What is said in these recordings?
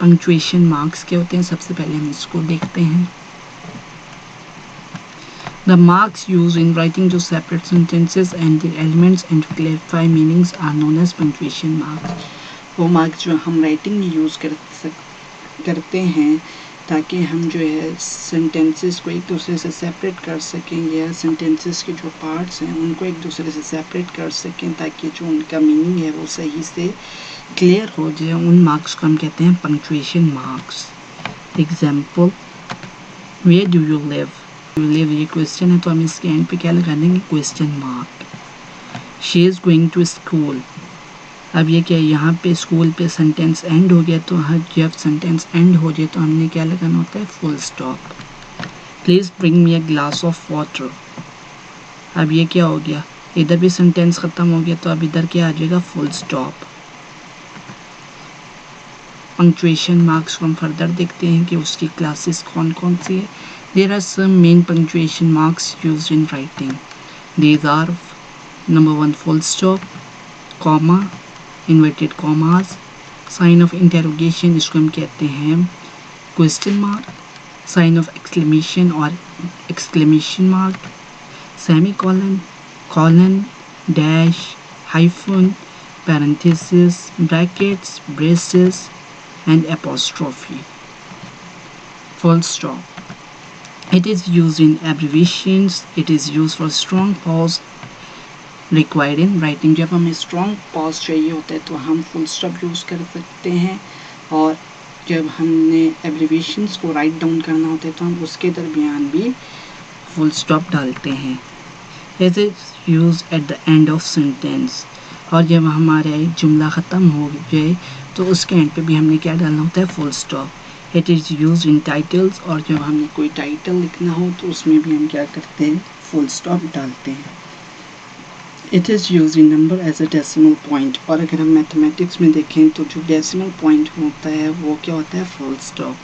Punctuation marks क्या होते हैं, सबसे पहले हम इसको देखते हैं। The marks used in writing to separate sentences and their elements and to clarify meanings are known as punctuation marks. वो मार्क्स जो हम राइटिंग में यूज़ करते हैं ताकि हम जो है सेंटेंसेस को एक दूसरे से सेपरेट कर सकें या सेंटेंसेस के जो पार्ट्स हैं उनको एक दूसरे से सेपरेट कर सकें ताकि जो उनका मीनिंग है वो सही से क्लियर हो जाए। उन मार्क्स को हम कहते हैं punctuation marks. Example, where do you live? Live ये क्वेश्चन है तो हम इसके एंड पे क्या लगा देंगे, question mark. She is going to school, अब ये क्या है, यहाँ पे स्कूल पे सेंटेंस एंड हो गया तो जब सेंटेंस एंड हो जाए तो हमने क्या लगाना होता है, full stop. Please bring me a glass of water, अब ये क्या हो गया, इधर भी सेंटेंस ख़त्म हो गया तो अब इधर क्या आ जाएगा, फुल स्टॉप। पंक्चुएशन मार्क्स को हम फर्दर देखते हैं कि उसकी क्लासेस कौन कौन सी है। There are some main punctuation marks used in writing. These are number 1 full stop, comma, inverted commas, sign of interrogation इसको हम कहते हैं question mark, sign of exclamation और exclamation mark, semicolon, colon, dash, hyphen, parenthesis, brackets, braces and apostrophe. Full stop. It is used in abbreviations. It is used for strong pause required in writing. जब हमें strong pause चाहिए होता है तो हम full stop use कर सकते हैं, और जब हमने abbreviations को write down करना होता है तो हम उसके दरमियान भी full stop डालते हैं. It is used at the end of sentence. और जब हमारा एक जुमला ख़त्म हो जाए तो उसके एंड पे भी हमने क्या डालना होता है, full stop. It is used in titles, और जब हमने कोई टाइटल लिखना हो तो उसमें भी हम क्या करते हैं, फुल स्टॉप डालते हैं। It is used in number as a decimal point, और अगर हम मैथमेटिक्स में देखें तो जो डेसिमल पॉइंट होता है वो क्या होता है, full stop.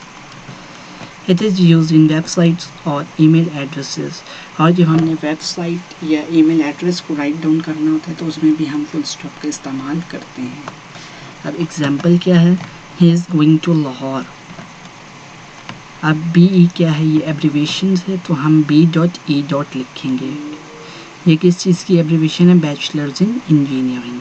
It is used in websites और ईमेल एड्रेसेस, और जब हमने वेबसाइट या ईमेल एड्रेस को राइट डाउन करना होता है तो उसमें भी हम फुल स्टॉप का इस्तेमाल करते हैं। अब एग्जाम्पल क्या है, he is going to Lahore, अब BE क्या है, ये एब्रीवेशन है तो हम B.E. लिखेंगे। ये किस चीज़ की एब्रीवेशन है, bachelors in engineering.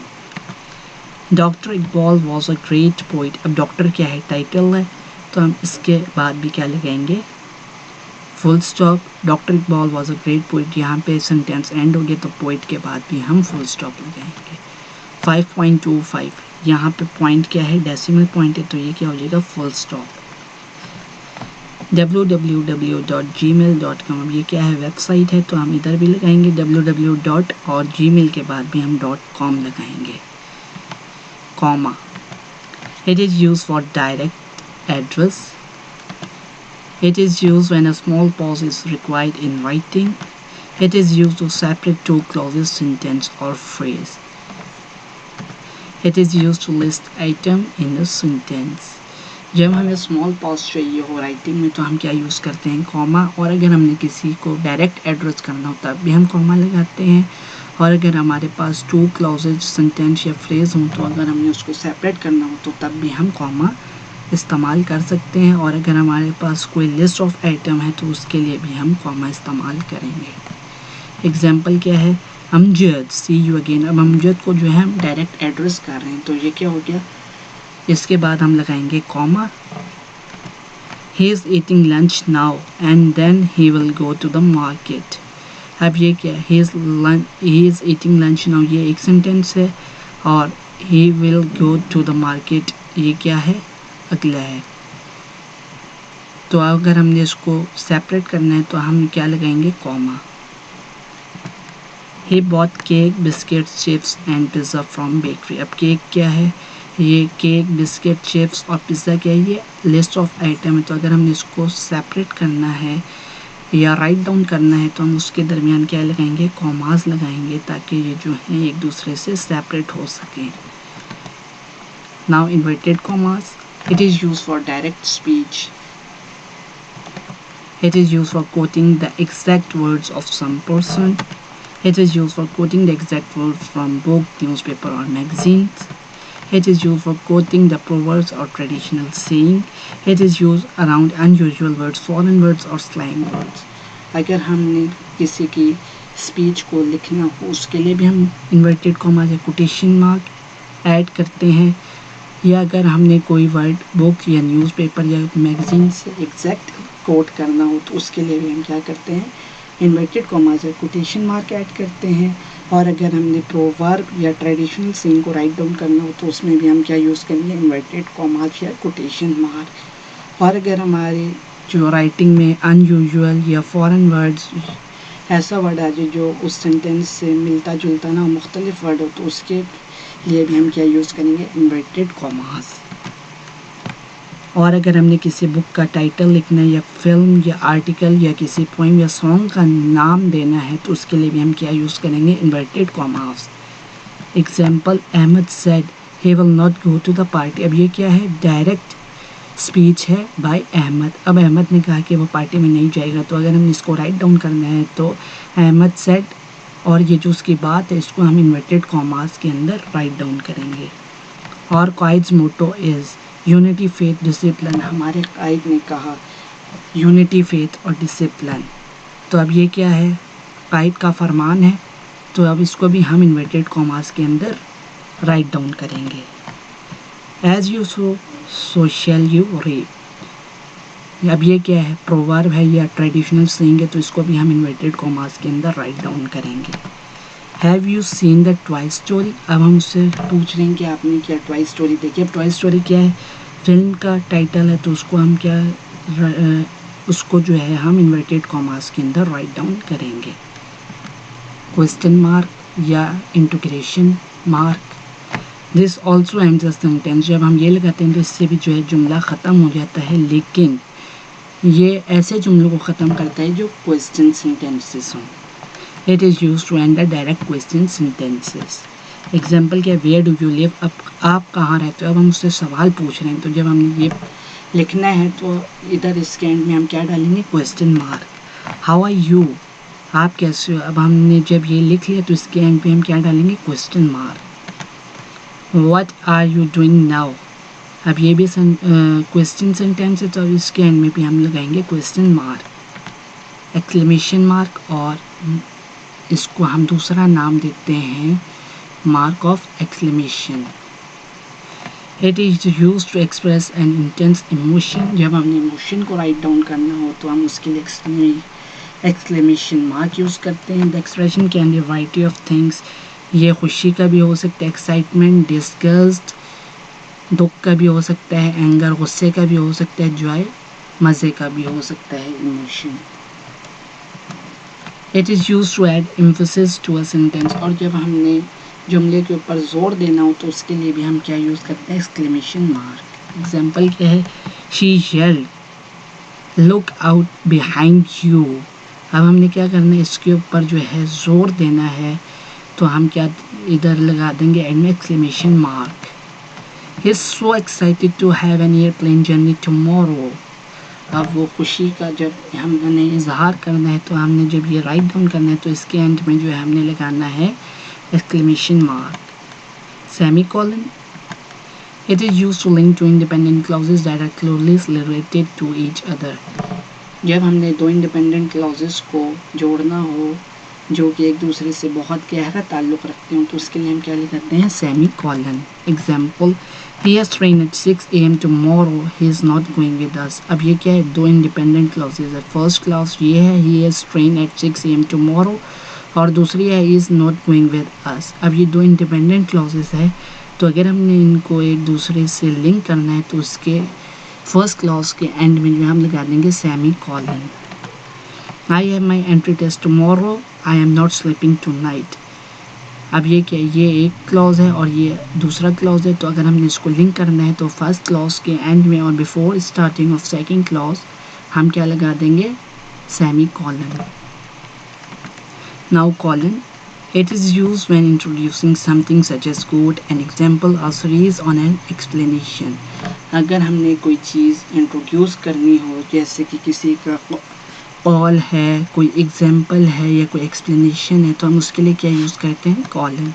Doctor Iqbal was a great poet, अब डॉक्टर क्या है, टाइटल है तो हम इसके बाद भी क्या लगाएंगे, full stop. Doctor Iqbal was a great poet, यहाँ पे सेंटेंस एंड हो गया तो पोइट के बाद भी हम फुल स्टॉप लगाएंगे। 5.25, यहाँ पे पॉइंट क्या है, डेसिमल पॉइंट है तो ये क्या हो जाएगा, फुल स्टॉप। www.gmail.com, अब ये क्या है, वेबसाइट है तो हम इधर भी लगाएंगे www. और gmail के बाद भी हम .com लगाएंगे। Comma, it is used for direct address. It is used when a small pause is required in writing. It is used to separate two clauses, sentence or phrase. It is used to list item in a sentence. जब हमें small pause चाहिए हो writing में तो हम क्या use करते हैं, कॉमा, और अगर हमने किसी को डायरेक्ट एड्रेस करना हो तब भी हम कॉमा लगाते हैं, और अगर हमारे पास टू क्लॉजेज, सेंटेंस या फ्रेज हों तो अगर हमने उसको सेपरेट करना हो तो तब भी हम कॉमा इस्तेमाल कर सकते हैं, और अगर हमारे पास कोई लिस्ट ऑफ आइटम है तो उसके लिए भी हम कॉमा इस्तेमाल करेंगे। एग्जाम्पल क्या है, अमजद, सी यू अगेन, अब अमजद को जो है हम डायरेक्ट एड्रेस कर रहे हैं तो ये क्या हो गया, इसके बाद हम लगाएंगे comma. He is eating lunch now and then he will go to the market, अब ये क्या है, he is eating lunch now, ये एक सेंटेंस है, और he will go to the market ये क्या है, अगला है। तो अगर हमने इसको सेपरेट करना है तो हम क्या लगाएंगे, comma. He bought cake, biscuit, chips and pizza from bakery, अब केक क्या है, ये केक, बिस्किट, चिप्स और पिज़्ज़ा क्या है, ये लिस्ट ऑफ आइटम है, तो अगर हमने इसको सेपरेट करना है या राइट डाउन करना है तो हम उसके दरमियान क्या लगाएंगे, कॉमास लगाएंगे ताकि ये जो है एक दूसरे से सेपरेट हो सकें। Now inverted commas, it is used for direct speech. It is used for quoting the exact words of some person. It is used for quoting the exact words from book, newspaper or magazines. It is used for quoting the proverbs or traditional saying. It is used around unusual words, foreign words or slang words. अगर हमने किसी की speech को लिखना हो उसके लिए भी हम इन्वर्टेड कॉमा या कोटेशन मार्क ऐड करते हैं, या अगर हमने कोई वर्ड बुक या न्यूज़पेपर या मैगजीन से एग्जैक्ट कोट करना हो तो उसके लिए भी हम क्या करते हैं, इन्वर्टेड कॉमास या कोटेशन मार्क ऐड करते हैं। और अगर हमने प्रोवर्ब या ट्रेडिशनल सीन को राइट डाउन करना हो तो उसमें भी हम क्या यूज़ करेंगे, इन्वर्टेड कॉमास या कोटेशन मार्क। और अगर हमारे जो राइटिंग में अनयूजुअल या फॉरेन वर्ड्स ऐसा वर्ड आ जाए जो उस सेंटेंस से मिलता जुलता ना मुख्तलिफ वर्ड हो तो उसके लिए भी हम क्या यूज़ करेंगे, इन्वर्टेड कॉमास। और अगर हमने किसी बुक का टाइटल लिखना है या फिल्म या आर्टिकल या किसी पोइम या सॉन्ग का नाम देना है तो उसके लिए भी हम क्या यूज़ करेंगे, inverted commas. Example, Ahmed said he will not go to the party. अब ये क्या है, डायरेक्ट स्पीच है बाय अहमद। अब अहमद ने कहा कि वो पार्टी में नहीं जाएगा, तो अगर हमने इसको राइट डाउन करना है तो अहमद सेड और ये जो उसकी बात है इसको हम इन्वर्टेड कॉमास के अंदर राइट डाउन करेंगे। और काइड्स motto is unity, faith, discipline. हमारे काइद ने कहा यूनिटी, फेथ और डिसिप्लिन। तो अब ये क्या है, काइद का फरमान है, तो अब इसको भी हम इन्वर्टेड कॉमास के अंदर राइट डाउन करेंगे। As you sow shall you reap. अब ये क्या है, प्रोवर्ब है या ट्रेडिशनल सेइंग है, तो इसको भी हम इन्वर्टेड कॉमास के अंदर राइट डाउन करेंगे। Have you seen the toy story. अब हम उससे पूछ रहे हैं कि आपने क्या टॉय स्टोरी देखी। अब टॉय स्टोरी क्या है, फिल्म का टाइटल है, तो उसको हम क्या उसको जो है हम इन्वर्टेड कॉमास के अंदर राइट डाउन करेंगे। क्वेश्चन मार्क या integration mark. This also ends the sentence. जब हम ये लगाते हैं तो इससे भी जो है जुमला ख़त्म हो जाता है, लेकिन ये ऐसे जुमलों को ख़त्म करता है जो क्वेश्चन सेंटेंसेस हों। It is used to end the direct question sentences. Example क्या, वेयर डू यू लिव। अब आप कहाँ रहते हो, अब हम उससे सवाल पूछ रहे हैं, तो जब हमने ये लिखना है तो इधर इसके एंड में हम क्या डालेंगे, question mark. How are you, आप कैसे हो। अब हमने जब ये लिख लिया तो इसके एंड पे हम क्या डालेंगे, question mark. What are you doing now. अब ये भी क्वेश्चन सेंटेंस है, तो इसके एंड में भी हम लगाएंगे क्वेश्चन मार्क, एक्सक्लेमेशन मार्क, और इसको हम दूसरा नाम देते हैं mark of exclamation. It is used to express an intense emotion. जब हमने इमोशन को राइट डाउन करना हो तो हम उसके लिए एक्सक्लेमेशन मार्क यूज़ करते हैं। The expression can be variety of things. ये खुशी का भी हो सकता है, एक्साइटमेंट, डिस्गस्ट, दुख का भी हो सकता है, एंगर, गुस्से का भी हो सकता है, जॉय, मज़े का भी हो सकता है emotion. It is use to add emphasis to a sentence. और जब हमने जुमले के ऊपर जोर देना हो तो उसके लिए भी हम क्या यूज़ करते हैं, एक्सक्लेमेशन मार्क। एग्जाम्पल क्या है, she yelled look out behind you. अब हमने क्या करना है, इसके ऊपर जो है जोर देना है, तो हम क्या इधर लगा देंगे एंड में exclamation mark. He is so excited to have an airplane journey tomorrow. अब वो खुशी का जब हमने इजहार करना है, तो हमने जब ये राइट डाउन करना है तो इसके एंड में जो है हमने लगाना है exclamation mark, semicolon. It is used to link to independent clauses that are closely related to each other. जब हमने दो इंडिपेंडेंट क्लॉजेस को जोड़ना हो जो कि एक दूसरे से बहुत गहरा ताल्लुक़ रखते हो तो उसके लिए हम क्या लिखते हैं, semicolon. Example, he has train at 6 AM tomorrow, he is not going with us। अब ये क्या है, दो इंडिपेंडेंट क्लॉजेज है। फर्स्ट क्लॉज ये है he has train at 6 AM tomorrow, और दूसरी है he is not going with us। अब ये दो इंडिपेंडेंट क्लॉजेज है, तो अगर हमने इनको एक दूसरे से लिंक करना है तो उसके फर्स्ट क्लॉज के एंड में जो हम लगा देंगे semicolon. I have my entry test tomorrow, I am not sleeping tonight। अब ये क्या, ये एक क्लॉज है और ये दूसरा क्लॉज है, तो अगर हमने इसको लिंक करना है तो फर्स्ट क्लॉज के एंड में और before starting of second clause हम क्या लगा देंगे, semicolon. Now colon, it is used when introducing something such as code an example और सीरीज ऑन एन एक्सप्लेनेशन। अगर हमने कोई चीज़ इंट्रोड्यूस करनी हो, जैसे कि किसी का ऑल है, कोई एग्जाम्पल है या कोई एक्सप्लेनेशन है तो हम उसके लिए क्या यूज़ करते हैं, colon.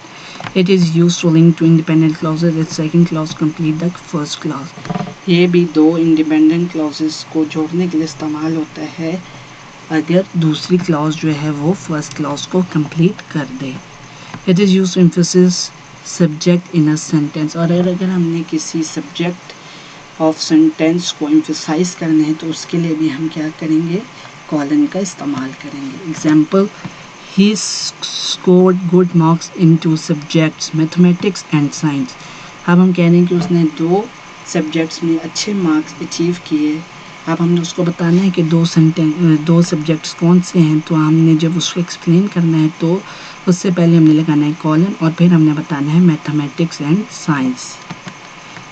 It is use to link to independent clauses it second clause complete the first clause. ये भी दो इंडिपेंडेंट क्लॉजेस को जोड़ने के लिए इस्तेमाल होता है अगर दूसरी क्लॉज जो है वो फर्स्ट क्लॉज को कंप्लीट कर दे। It is use to emphasis subject in a sentence, और अगर हमने किसी सब्जेक्ट ऑफ सेंटेंस को एम्फेसाइज करना है तो उसके लिए भी हम क्या करेंगे, कॉलन का इस्तेमाल करेंगे। Example, he scored good marks in 2 subjects mathematics and science. अब हम कह रहे हैं कि उसने 2 सब्जेक्ट्स में अच्छे मार्क्स अचीव किए। अब हमने उसको बताना है कि 2 सब्जेक्ट्स कौन से हैं, तो हमने जब उसको एक्सप्लेन करना है तो उससे पहले हमने लगाना है कॉलन और फिर हमने बताना है mathematics and science.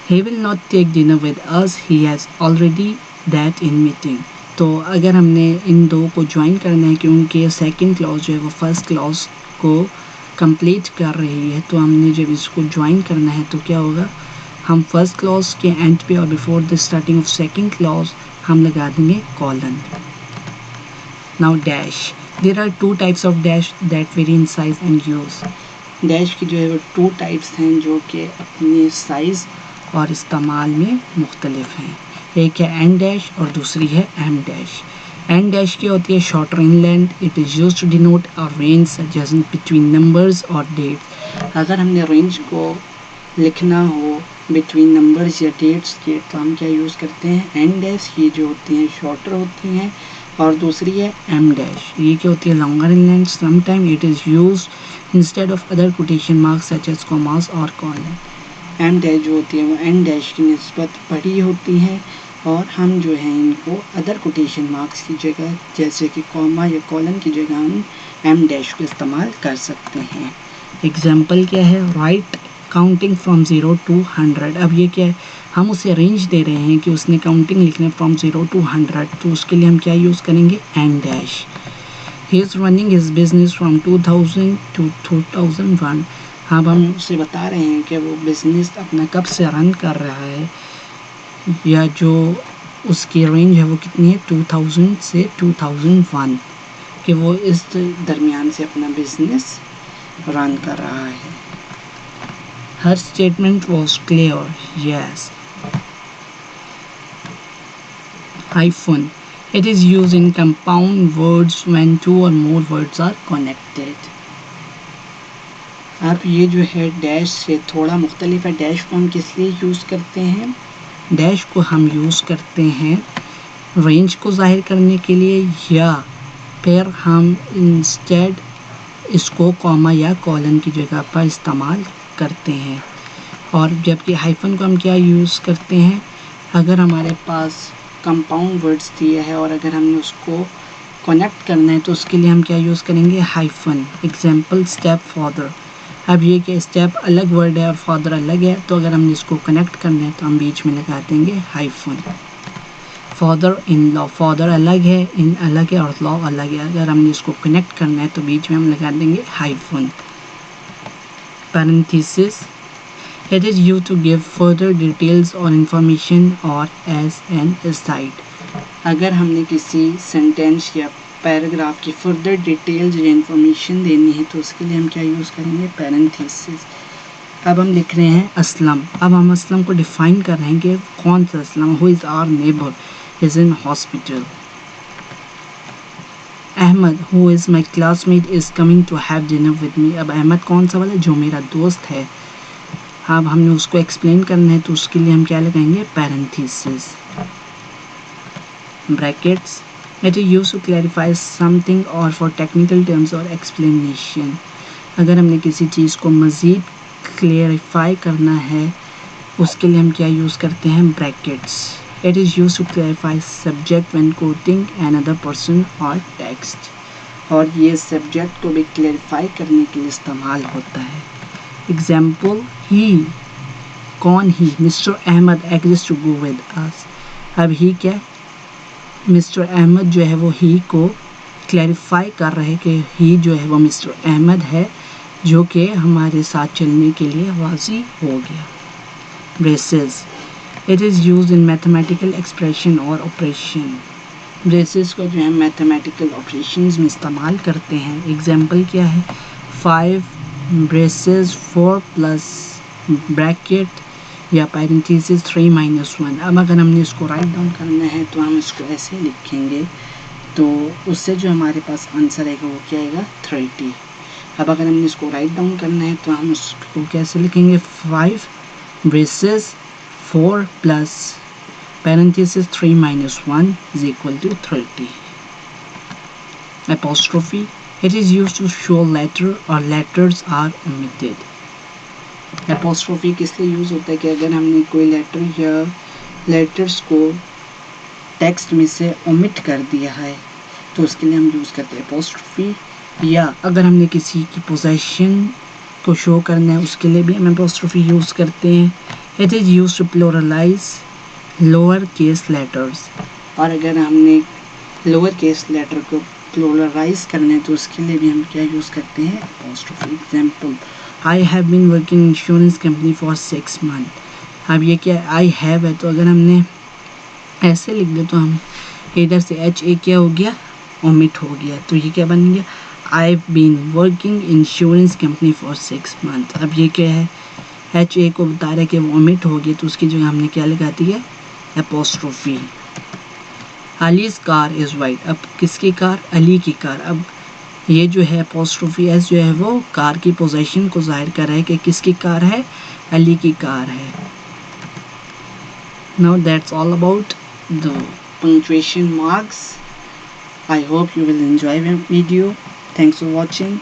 He will not take dinner with us. He has already that in meeting. तो अगर हमने इन दो को ज्वाइन करना है क्योंकि सेकंड क्लॉज जो है वो फर्स्ट क्लॉज को कंप्लीट कर रही है, तो हमने जब इसको ज्वाइन करना है तो क्या होगा, हम फर्स्ट क्लॉज के एंड पे और before the starting of second clause हम लगा देंगे colon. Now dash, there are 2 types of dash that vary in size and use. Dash की जो है वो 2 टाइप्स हैं जो कि अपनी साइज़ और इस्तेमाल में मुख्तलिफ हैं। एक है एन डैश और दूसरी है एम डैश। एन डैश की होती है shorter in length, it is used to denote a range suggestion between numbers और डेट्स। अगर हमने रेंज को लिखना हो बिटवीन नंबर्स या डेट्स के तो हम क्या यूज़ करते हैं, एन डैश। ये जो होती हैं शॉर्टर होती हैं, और दूसरी है एम डैश, ये क्या होती है longer in length. Sometime it is used instead of other quotation marks such as commas और कॉलन। एम डैश जो होती है वो एन डैश की निस्बत बड़ी होती हैं और हम जो है इनको अदर कोटेशन मार्क्स की जगह जैसे कि कॉमा या कॉलन की जगह हम एम डैश को इस्तेमाल कर सकते हैं। एग्जाम्पल क्या है, राइट काउंटिंग फ्रॉम 0 to 100। अब ये क्या है, हम उसे रेंज दे रहे हैं कि उसने काउंटिंग लिखना फ्रॉम 0 to 100, तो उसके लिए हम क्या यूज़ करेंगे, en dash. He is running his business from 2000 to 2001। अब हम उसे बता रहे हैं कि वो बिज़नेस अपना कब से रन कर रहा है या जो उसकी रेंज है वो कितनी है, 2000 से 2001, कि वो इस दरमियान से अपना बिज़नेस रन कर रहा है। हर statement was clear, yes. Hyphen, it is use in compound words when 2 or more words are connected। अब ये जो है डैश से थोड़ा मुख्तलिफ है। डैश को हम किस लिए यूज़ करते हैं, डैश को हम यूज़ करते हैं रेंज को ज़ाहिर करने के लिए, या फिर हम इंस्टेड इसको कॉमा या कॉलन की जगह पर इस्तेमाल करते हैं। और जबकि हाइफन को हम क्या यूज़ करते हैं, अगर हमारे पास कंपाउंड वर्ड्स दिए है और अगर हमने उसको कनेक्ट करना है तो उसके लिए हम क्या यूज़ करेंगे, हाइफन। Example, step father. अब ये कि स्टेप अलग वर्ड है और फादर अलग है, तो अगर हमने इसको कनेक्ट करना है तो हम बीच में लगा देंगे hyphen. Father in law, father अलग है, इन अलग है और लॉ अलग है, अगर हमने इसको कनेक्ट करना है तो बीच में हम लगा देंगे hyphen. Parenthesis, it is used to give further details और इंफॉर्मेशन और एज एन असाइड। अगर हमने किसी सेंटेंस या पैराग्राफ की फर्दर डिटेल्स या इंफॉर्मेशन देनी है तो उसके लिए हम क्या यूज़ करेंगे, पैरेंथेसिस। अब हम लिख रहे हैं असलम। अब हम असलम को डिफ़ाइन कर रहे हैं कि कौन सा Aslam, who is our neighbour, is in hospital. Ahmed, who is my classmate, is coming to have dinner with me. अब अहमद कौन सा वाला, जो मेरा दोस्त है। अब हमने उसको एक्सप्लेन करना है तो उसके लिए हम क्या लगाएंगे, parenthesis. Brackets, it is used to clarify something और फॉर टेक्निकल टर्म्स और एक्सप्लेनेशन। अगर हमने किसी चीज़ को मज़ीद क्लैरिफाई करना है उसके लिए हम क्या यूज़ करते हैं, brackets. It is used to clarify subject when quoting another person और टेक्स्ट। और ये सब्जेक्ट को भी क्लैरिफाई करने के लिए इस्तेमाल होता है। एग्जाम्पल, ही, कौन he, Mister Ahmad agrees to go with us. अब ही क्या, मिस्टर अहमद जो है वो ही को क्लैरिफाई कर रहे हैं कि ही जो है वो मिस्टर अहमद है जो कि हमारे साथ चलने के लिए वाजी हो गया। Braces, it is used in mathematical expression और ऑपरेशन। ब्रेसेस को जो है मैथमेटिकल ऑपरेशंस में इस्तेमाल करते हैं। एग्जांपल क्या है, 5 ब्रेसेस 4 प्लस ब्रैकेट या पैरेंथेसिस 3 माइनस 1। अब अगर हमने इसको राइट डाउन करना है तो हम इसको ऐसे लिखेंगे, तो उससे जो हमारे पास आंसर आएगा वो क्या आएगा, 30। अब अगर हमने इसको राइट डाउन करना है तो हम उसको कैसे लिखेंगे, 5 braces 4 plus parenthesis 3 minus 1 is equal to 30. Apostrophe, it is used to show letter or letters are omitted. Apostrophe किस लिए यूज होता है कि अगर हमने कोई लेटर या लेटर्स को टेक्स्ट में से ओमिट कर दिया है तो उसके लिए हम यूज करते हैं apostrophe, या अगर हमने किसी की पोजेशन को शो करना है उसके लिए भी हम apostrophe यूज करते हैं। It is used to pluralize lower case letters, और अगर हमने लोअर केस लेटर को प्लुरलाइज करना है तो उसके लिए भी हम क्या यूज़ करते हैं, apostrophe। Example, I have been working insurance company for 6 month. अब ये क्या, आई हैव है तो अगर हमने ऐसे लिख दे तो हम इधर से HA क्या हो गया, ओमिट हो गया, तो ये क्या बन गया, I have been working insurance company for 6 month. अब ये क्या है, HA को बता रहा है कि वो ओमिट हो गया, तो उसकी जगह हमने क्या लगा दी है, apostrophe. Allies car is white, अब किसकी कार, अली की कार। अब ये जो है एपोस्ट्रोफी एस जो है वो कार की पोजीशन को जाहिर कर रहा है कि किसकी कार है, अली की कार है। Now that's all about the punctuation marks. I hope you will enjoy my video. Thanks for watching.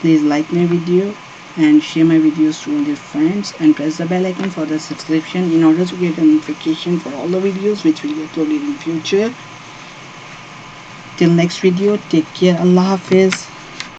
Please like my video and share my videos to all your friends and press the bell icon for the subscription in order to get a notification for all the videos which will be uploaded in future. Till next video, take care. Allah Hafiz.